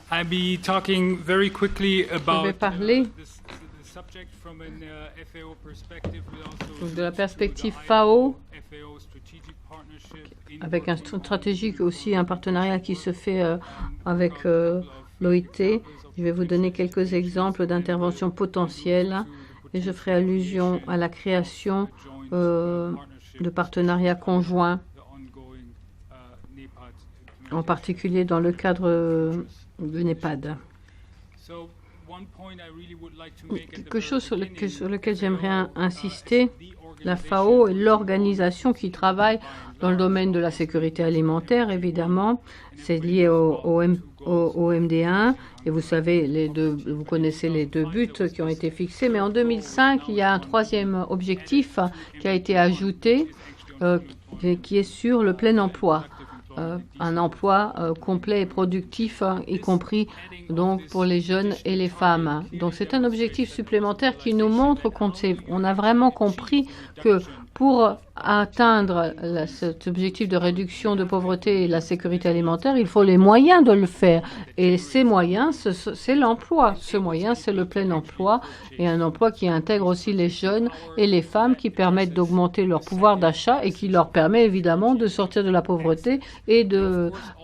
Je vais parler de la perspective FAO, avec un stratégique aussi, un partenariat qui se fait avec l'OIT. Je vais vous donner quelques exemples d'interventions potentielles et je ferai allusion à la création de partenariats conjoints, en particulier dans le cadre du NEPAD. Quelque chose sur lequel j'aimerais insister, la FAO est l'organisation qui travaille dans le domaine de la sécurité alimentaire, évidemment. C'est lié au MD1 et vous savez, vous connaissez les deux buts qui ont été fixés. Mais en 2005, il y a un troisième objectif qui a été ajouté, qui est sur le plein emploi. Un emploi complet et productif, y compris donc pour les jeunes et les femmes. Donc c'est un objectif supplémentaire qui nous montre qu'on a vraiment compris que pour atteindre cet objectif de réduction de pauvreté et la sécurité alimentaire, il faut les moyens de le faire. Et ces moyens, c'est l'emploi. Ce moyen, c'est le plein emploi et un emploi qui intègre aussi les jeunes et les femmes, qui permettent d'augmenter leur pouvoir d'achat et qui leur permet évidemment de sortir de la pauvreté et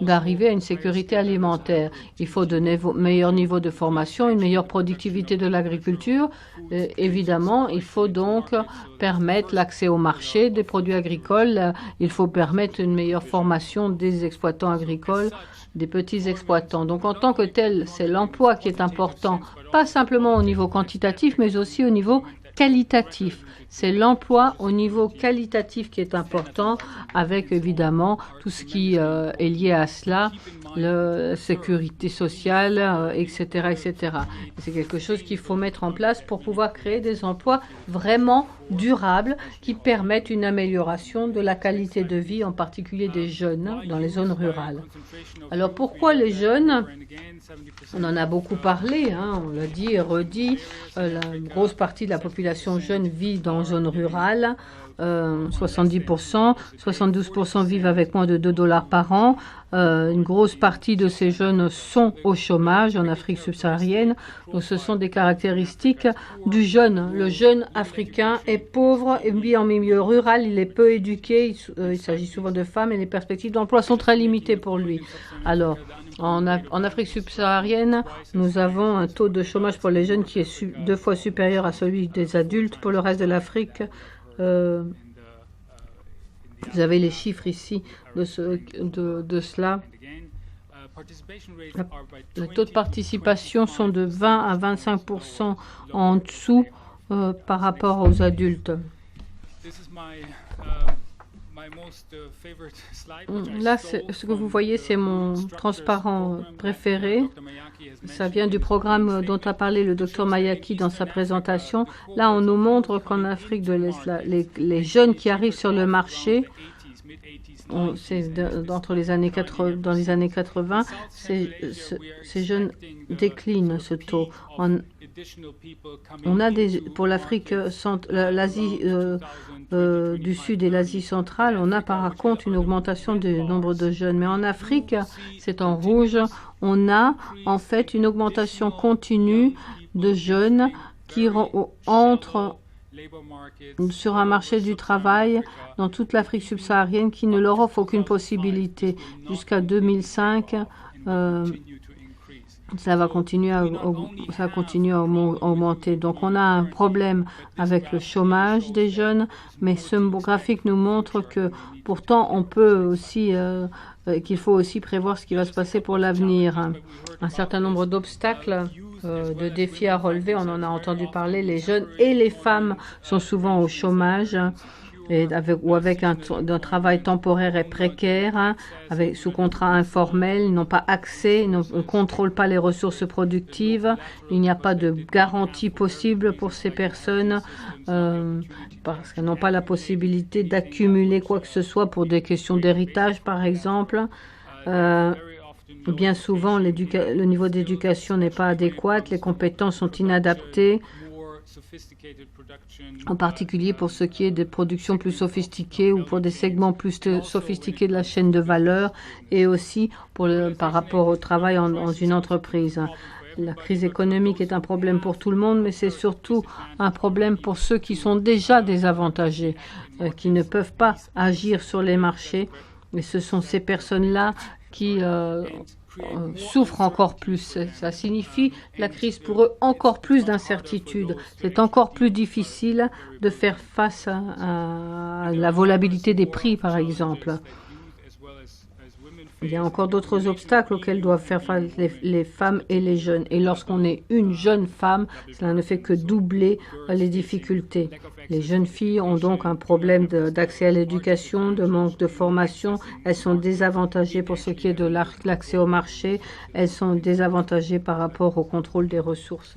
d'arriver à une sécurité alimentaire. Il faut de meilleurs niveaux de formation, une meilleure productivité de l'agriculture. Évidemment, il faut donc permettre l'accès au marché des produits agricoles. Il faut permettre une meilleure formation des exploitants agricoles, des petits exploitants. Donc en tant que tel, c'est l'emploi qui est important, pas simplement au niveau quantitatif, mais aussi au niveau qualitatif. C'est l'emploi au niveau qualitatif qui est important, avec évidemment tout ce qui est lié à cela, la sécurité sociale, etc., etc. C'est quelque chose qu'il faut mettre en place pour pouvoir créer des emplois vraiment durables qui permettent une amélioration de la qualité de vie, en particulier des jeunes dans les zones rurales. Alors pourquoi les jeunes? On en a beaucoup parlé, on l'a dit et redit, la grosse partie de la population jeune vit dans zone rurale, 70%, 72% vivent avec moins de $2 par an. Une grosse partie de ces jeunes sont au chômage en Afrique subsaharienne. Donc ce sont des caractéristiques du jeune. Le jeune africain est pauvre, il vit en milieu rural, il est peu éduqué, il s'agit souvent de femmes et les perspectives d'emploi sont très limitées pour lui. Alors, en Afrique subsaharienne, nous avons un taux de chômage pour les jeunes qui est 2 fois supérieur à celui des adultes. Pour le reste de l'Afrique, vous avez les chiffres ici de cela. Les taux de participation sont de 20 à 25% en dessous par rapport aux adultes. Là, ce que vous voyez, c'est mon transparent préféré. Ça vient du programme dont a parlé le Dr Mayaki dans sa présentation. Là, on nous montre qu'en Afrique de l'Est, les jeunes qui arrivent sur le marché, c'est dans les années 80, ces jeunes déclinent ce taux. On a pour l'Afrique, l'Asie du Sud et l'Asie centrale, on a par contre une augmentation du nombre de jeunes. Mais en Afrique, c'est en rouge, on a en fait une augmentation continue de jeunes qui entrent sur un marché du travail dans toute l'Afrique subsaharienne qui ne leur offre aucune possibilité. Jusqu'à 2005, ça va continuer à augmenter. Donc on a un problème avec le chômage des jeunes, mais ce graphique nous montre que pourtant on peut aussi qu'il faut aussi prévoir ce qui va se passer pour l'avenir. Un certain nombre d'obstacles, de défis à relever, on en a entendu parler. Les jeunes et les femmes sont souvent au chômage, ou avec un travail temporaire et précaire, sous contrat informel. Ils n'ont pas accès, ils ne contrôlent pas les ressources productives. Il n'y a pas de garantie possible pour ces personnes parce qu'elles n'ont pas la possibilité d'accumuler quoi que ce soit pour des questions d'héritage, par exemple. Bien souvent, le niveau d'éducation n'est pas adéquat, les compétences sont inadaptées. en particulier pour ce qui est des productions plus sophistiquées ou pour des segments plus sophistiqués de la chaîne de valeur et aussi par rapport au travail dans une entreprise. La crise économique est un problème pour tout le monde, mais c'est surtout un problème pour ceux qui sont déjà désavantagés, qui ne peuvent pas agir sur les marchés. Et ce sont ces personnes-là qui souffrent encore plus. Ça signifie la crise pour eux encore plus d'incertitude. C'est encore plus difficile de faire face à la volatilité des prix, par exemple. Il y a encore d'autres obstacles auxquels doivent faire face les femmes et les jeunes. Et lorsqu'on est une jeune femme, cela ne fait que doubler les difficultés. Les jeunes filles ont donc un problème d'accès à l'éducation, de manque de formation. Elles sont désavantagées pour ce qui est de l'accès au marché. Elles sont désavantagées par rapport au contrôle des ressources.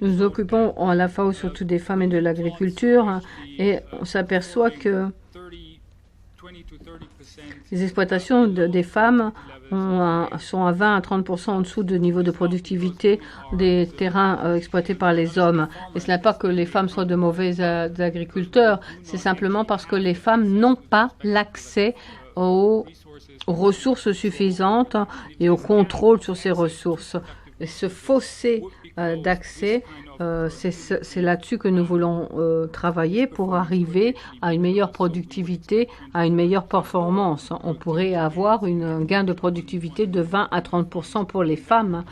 Nous nous occupons à la FAO surtout des femmes et de l'agriculture et on s'aperçoit que les exploitations des femmes sont à 20 à 30% en dessous du niveau de productivité des terrains exploités par les hommes. Et ce n'est pas que les femmes soient de mauvais agriculteurs, c'est simplement parce que les femmes n'ont pas l'accès aux ressources suffisantes et au contrôle sur ces ressources. Et ce fossé d'accès, c'est là-dessus que nous voulons travailler pour arriver à une meilleure productivité, à une meilleure performance. On pourrait avoir un gain de productivité de 20 à 30% pour les femmes,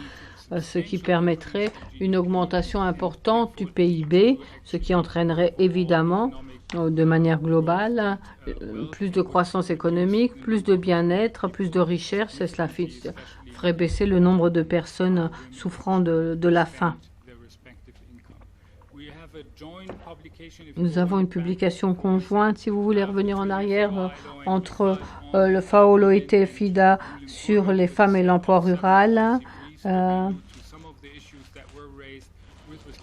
ce qui permettrait une augmentation importante du PIB, ce qui entraînerait évidemment de manière globale plus de croissance économique, plus de bien-être, plus de richesse, et cela ferait baisser le nombre de personnes souffrant de la faim. Nous avons une publication conjointe, si vous voulez revenir en arrière, entre le FAO, l'OIT et FIDA sur les femmes et l'emploi rural.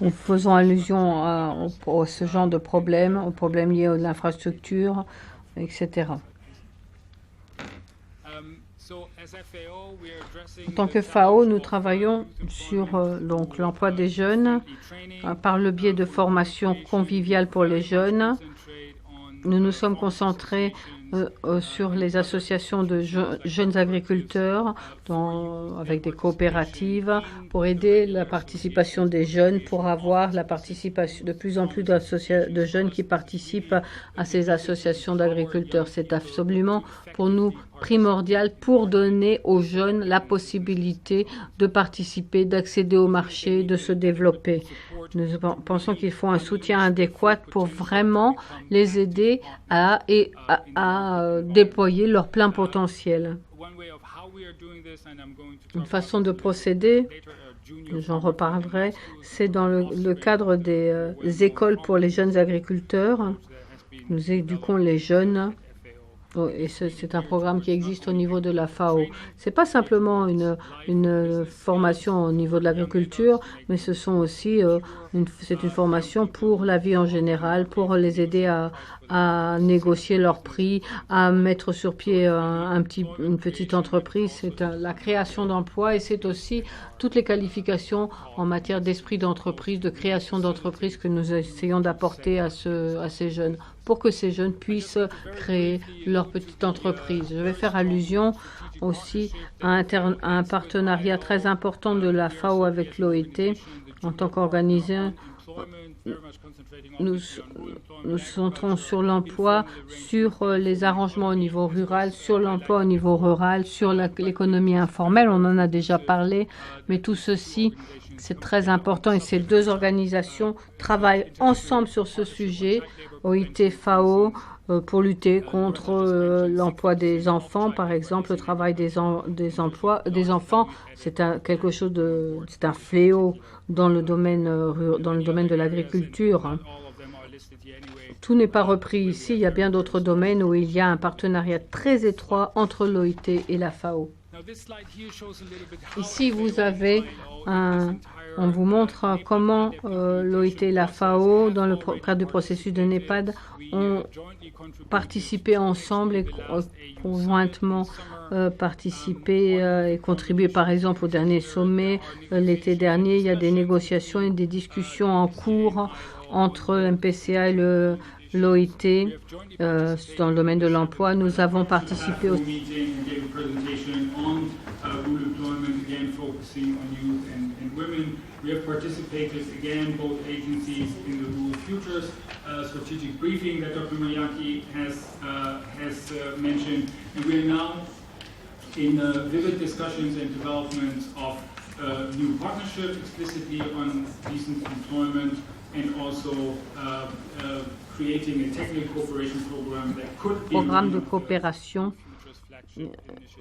Nous faisons allusion à ce genre de problèmes, aux problèmes liés à l'infrastructure, etc. En tant que FAO, nous travaillons sur l'emploi des jeunes par le biais de formations conviviales pour les jeunes. Nous nous sommes concentrés sur les associations de jeunes agriculteurs avec des coopératives pour aider la participation des jeunes, pour avoir la participation de plus en plus de jeunes qui participent à ces associations d'agriculteurs. C'est absolument pour nous primordial pour donner aux jeunes la possibilité de participer, d'accéder au marché, de se développer. Nous pensons qu'il faut un soutien adéquat pour vraiment les aider à déployer leur plein potentiel. Une façon de procéder, j'en reparlerai, c'est dans le cadre des écoles pour les jeunes agriculteurs. Nous éduquons les jeunes. Et c'est un programme qui existe au niveau de la FAO. Ce n'est pas simplement une formation au niveau de l'agriculture, mais ce sont aussi c'est une formation pour la vie en général, pour les aider à négocier leurs prix, à mettre sur pied une petite entreprise. C'est la création d'emplois et c'est aussi toutes les qualifications en matière d'esprit d'entreprise, de création d'entreprise que nous essayons d'apporter à ces jeunes, pour que ces jeunes puissent créer leur petite entreprise. Je vais faire allusion aussi à un partenariat très important de la FAO avec l'OIT en tant qu'organisation. Nous centrons sur l'emploi, sur les arrangements au niveau rural, sur l'emploi au niveau rural, sur l'économie informelle. On en a déjà parlé, mais tout ceci, c'est très important et ces deux organisations travaillent ensemble sur ce sujet, OIT, FAO, pour lutter contre l'emploi des enfants, par exemple, le travail des enfants, c'est un fléau dans le domaine de l'agriculture. Tout n'est pas repris ici, il y a bien d'autres domaines où il y a un partenariat très étroit entre l'OIT et la FAO. Ici, vous avez on vous montre comment l'OIT et la FAO, dans le cadre du processus de NEPAD, ont participé ensemble et conjointement participé et contribué, par exemple, au dernier sommet. L'été dernier, il y a des négociations et des discussions en cours entre MPCA et l'OIT dans le domaine de l'emploi. Nous avons participé au We have participated again, both agencies, in the Rural Futures strategic briefing that Dr. Mayaki has mentioned, and we are now in vivid discussions and development of new partnerships explicitly on decent employment, and also creating a technical cooperation program that could be programme de coopération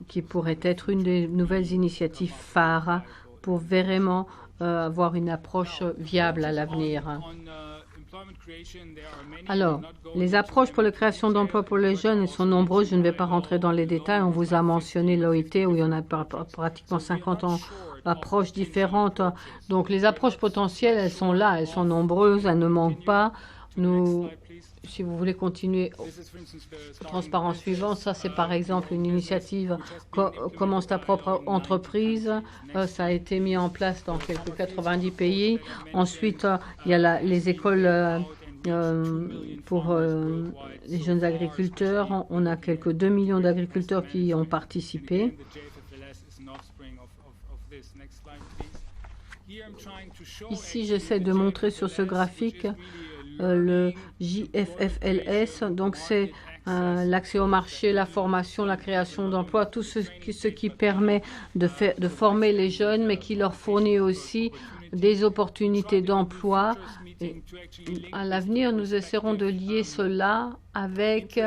qui pourrait être une des nouvelles initiatives phares pour vraiment avoir une approche viable à l'avenir. Alors, les approches pour la création d'emplois pour les jeunes sont nombreuses. Je ne vais pas rentrer dans les détails. On vous a mentionné l'OIT où il y en a pratiquement 50 approches différentes. Donc, les approches potentielles, elles sont là, elles sont nombreuses, elles ne manquent pas. Si vous voulez continuer au transparent suivant, ça c'est par exemple une initiative Commence ta propre entreprise. Ça a été mis en place dans quelques 90 pays. Ensuite, il y a les écoles pour les jeunes agriculteurs. On a quelques 2 millions d'agriculteurs qui y ont participé. Ici, j'essaie de montrer sur ce graphique le JFFLS, donc c'est l'accès au marché, la formation, la création d'emplois, tout ce qui permet de former les jeunes, mais qui leur fournit aussi des opportunités d'emploi. À l'avenir, nous essaierons de lier cela avec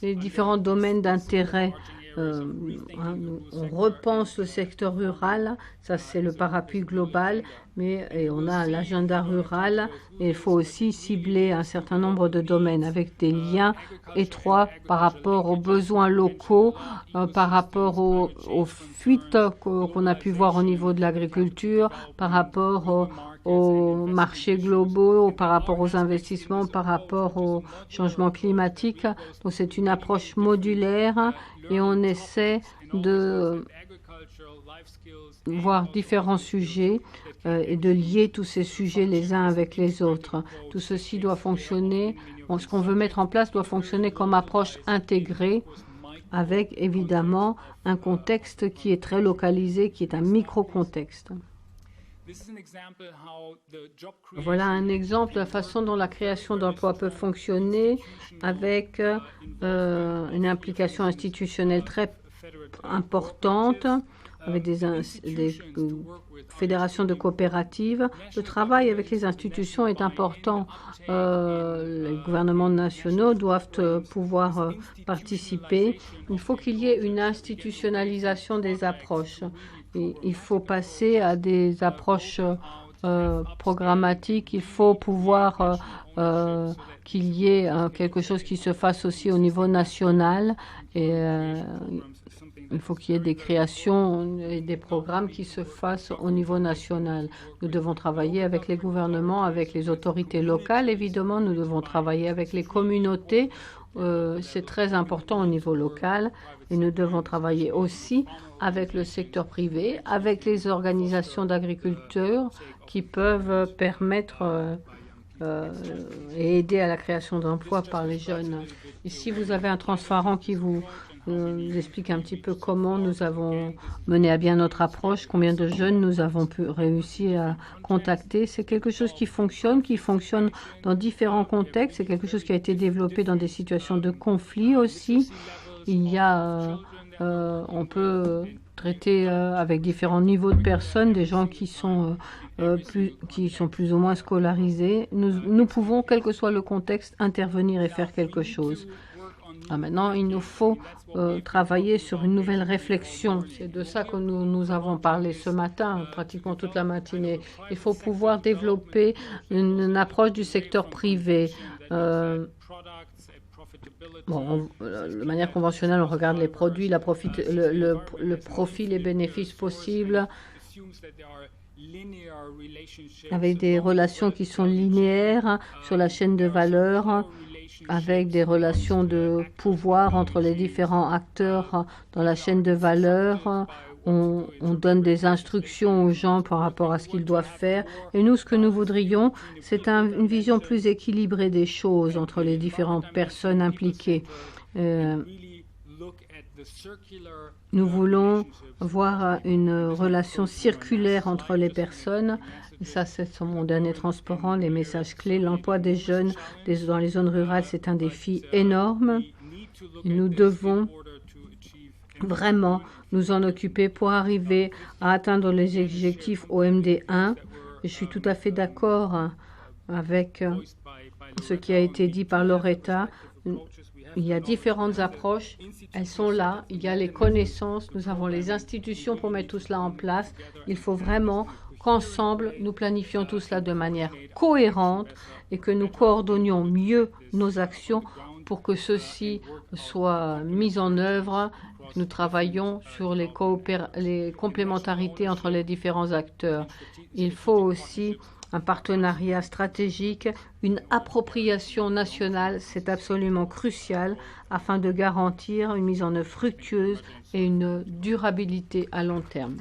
les différents domaines d'intérêt. On repense le secteur rural, ça c'est le parapluie global, et on a l'agenda rural et il faut aussi cibler un certain nombre de domaines avec des liens étroits par rapport aux besoins locaux, par rapport aux fuites qu'on a pu voir au niveau de l'agriculture, par rapport aux marchés globaux, par rapport aux investissements, par rapport au changement climatique. Donc c'est une approche modulaire et on essaie de voir différents sujets et de lier tous ces sujets les uns avec les autres. Tout ceci doit fonctionner, ce qu'on veut mettre en place doit fonctionner comme approche intégrée avec évidemment un contexte qui est très localisé, qui est un micro-contexte. Voilà un exemple de la façon dont la création d'emplois peut fonctionner avec une implication institutionnelle très importante, avec des fédérations de coopératives. Le travail avec les institutions est important. Les gouvernements nationaux doivent pouvoir participer. Il faut qu'il y ait une institutionnalisation des approches. Et il faut passer à des approches programmatiques. Il faut pouvoir qu'il y ait quelque chose qui se fasse aussi au niveau national. Et il faut qu'il y ait des créations et des programmes qui se fassent au niveau national. Nous devons travailler avec les gouvernements, avec les autorités locales, évidemment. Nous devons travailler avec les communautés. C'est très important au niveau local. Et nous devons travailler aussi avec le secteur privé, avec les organisations d'agriculteurs qui peuvent permettre et aider à la création d'emplois par les jeunes. Ici, vous avez un transparent qui vous explique un petit peu comment nous avons mené à bien notre approche, combien de jeunes nous avons pu réussir à contacter. C'est quelque chose qui fonctionne dans différents contextes. C'est quelque chose qui a été développé dans des situations de conflit aussi. Il y a, on peut traiter avec différents niveaux de personnes, des gens qui sont plus ou moins scolarisés. Nous pouvons, quel que soit le contexte, intervenir et faire quelque chose. Maintenant, il nous faut travailler sur une nouvelle réflexion. C'est de ça que nous avons parlé ce matin, pratiquement toute la matinée. Il faut pouvoir développer une approche du secteur privé, De manière conventionnelle, on regarde les produits, le profit, les bénéfices possibles, avec des relations qui sont linéaires sur la chaîne de valeur, avec des relations de pouvoir entre les différents acteurs dans la chaîne de valeur. On donne des instructions aux gens par rapport à ce qu'ils doivent faire. Et nous, ce que nous voudrions, c'est une vision plus équilibrée des choses entre les différentes personnes impliquées. Nous voulons voir une relation circulaire entre les personnes. Et ça, c'est mon dernier transparent, les messages clés. L'emploi des jeunes dans les zones rurales, c'est un défi énorme. Et nous devons vraiment nous en occuper pour arriver à atteindre les objectifs OMD 1. Je suis tout à fait d'accord avec ce qui a été dit par Loretta. Il y a différentes approches, elles sont là, il y a les connaissances, nous avons les institutions pour mettre tout cela en place. Il faut vraiment qu'ensemble, nous planifions tout cela de manière cohérente et que nous coordonnions mieux nos actions pour que ceci soit mis en œuvre. Nous travaillons sur les complémentarités entre les différents acteurs. Il faut aussi un partenariat stratégique, une appropriation nationale, c'est absolument crucial afin de garantir une mise en œuvre fructueuse et une durabilité à long terme.